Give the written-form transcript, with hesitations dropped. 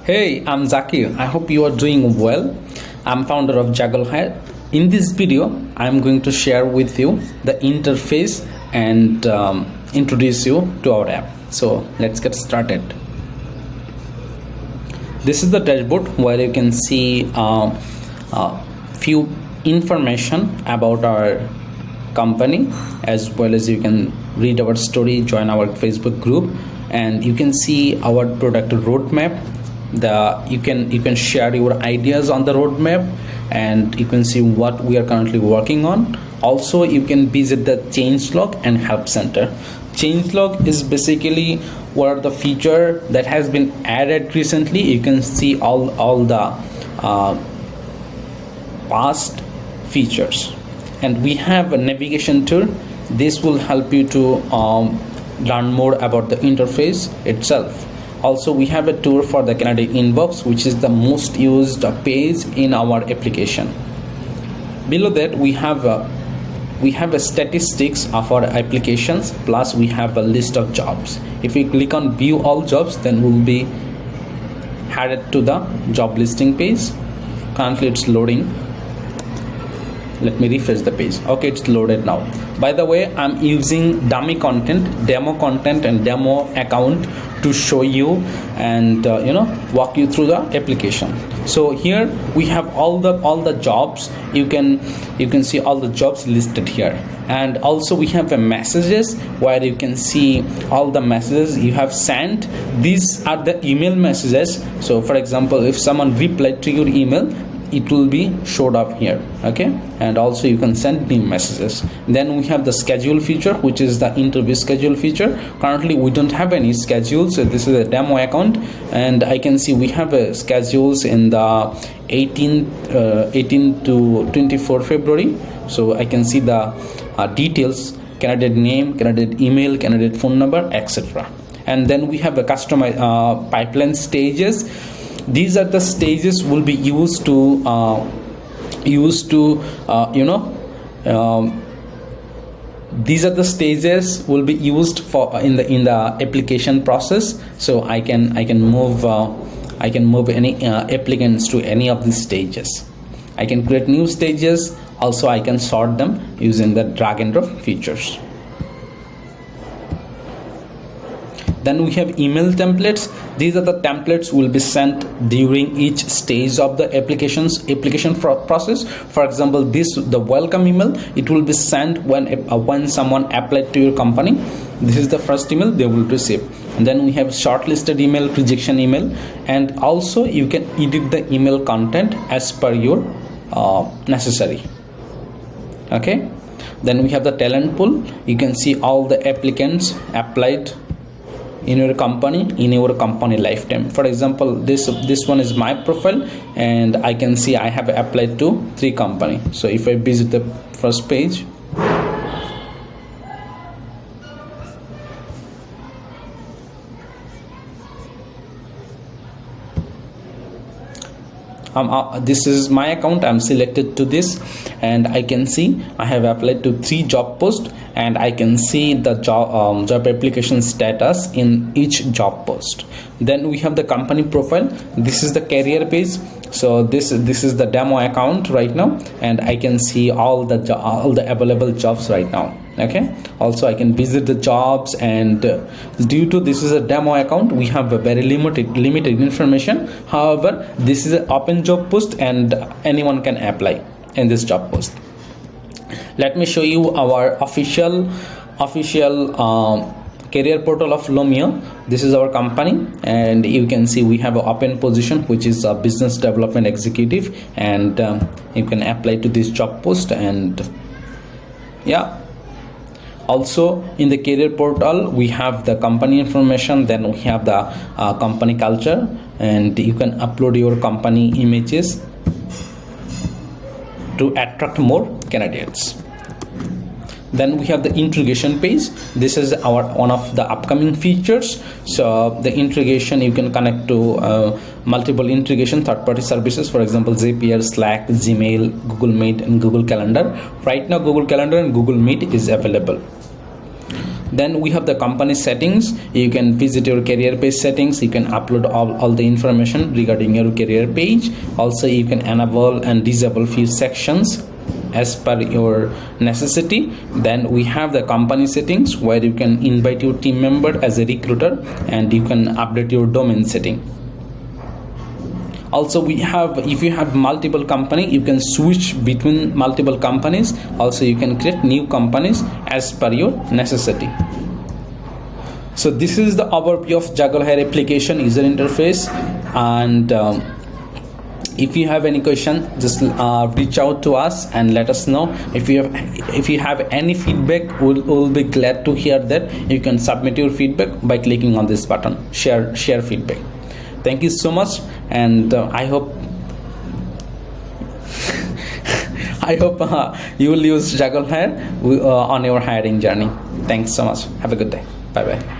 Hey, I'm Zakir. I hope you are doing well. I'm founder of JuggleHire. In this video, I'm going to share with you the interface and introduce you to our app. So let's get started. This is the dashboard where you can see few information about our company, as well as you can read our story, join our Facebook group, and you can see our product roadmap. You can share your ideas on the roadmap, and you can see what we are currently working on. Also, you can visit the changelog and help center. Changelog is basically what are the feature that has been added recently. You can see all the past features, and we have a navigation tool. This will help you to learn more about the interface itself. Also, we have a tour for the candidate inbox, which is the most used page in our application. Below that, we have a statistics of our applications, plus we have a list of jobs. If we click on view all jobs, then we'll be headed to the job listing page. Currently it's loading. Let me refresh the page. Okay, it's loaded now. By the way, I'm using dummy content, demo content, and demo account to show you and walk you through the application. So here we have all the jobs. You can see all the jobs listed here, and also we have a messages where you can see all the messages you have sent. These are the email messages. So for example, if someone replied to your email, it will be showed up here. Okay, and also you can send new messages. Then we have the schedule feature, which is the interview schedule feature. Currently we don't have any schedules, so this is a demo account, and I can see we have schedules in the 18 to 24 February. So I can see the details: candidate name, candidate email, candidate phone number, etc. And then we have a customized pipeline stages. These are the stages will be used to these are the stages will be used for in the application process. So I can move any applicants to any of these stages. I can create new stages. Also, I can sort them using the drag and drop features. Then we have email templates. These are the templates will be sent during each stage of the application process. For example, the welcome email, it will be sent when someone applied to your company. This is the first email they will receive. And then we have shortlisted email, rejection email, and also you can edit the email content as per your necessary. Okay. Then we have the talent pool. You can see all the applicants applied in your company lifetime. For example, this one is my profile, and I can see I have applied to 3 companies. So if I visit the first page, this is my account. I'm selected to this, and I can see I have applied to 3 job posts, and I can see the job application status in each job post. Then we have the company profile. This is the career page. So this is the demo account right now, and I can see all the available jobs right now. Okay, also I can visit the jobs, and due to this is a demo account, we have a very limited information. However, this is an open job post, and anyone can apply in this job post. Let me show you our official career portal of Lomio. This is our company, and you can see we have an open position, which is a business development executive, and you can apply to this job post. And yeah, also in the career portal we have the company information. Then we have the company culture, and you can upload your company images to attract more candidates. Then we have the integration page. This is one of the upcoming features. So the integration, you can connect to multiple integration third-party services, for example Zapier, Slack, Gmail, Google Meet, and Google Calendar. Right now Google Calendar and Google Meet is available. Then we have the company settings. You can visit your career page settings. You can upload all the information regarding your career page. Also, you can enable and disable few sections as per your necessity. Then we have the company settings, where you can invite your team member as a recruiter, and you can update your domain setting. Also, we have, if you have multiple company, you can switch between multiple companies. Also, you can create new companies as per your necessity. So this is the overview of JuggleHire application user interface. And if you have any question, just reach out to us and let us know. If you have any feedback, we'll be glad to hear that. You can submit your feedback by clicking on this button, share feedback. Thank you so much, and I hope you will use JuggleHire on your hiring journey. Thanks so much. Have a good day. Bye bye.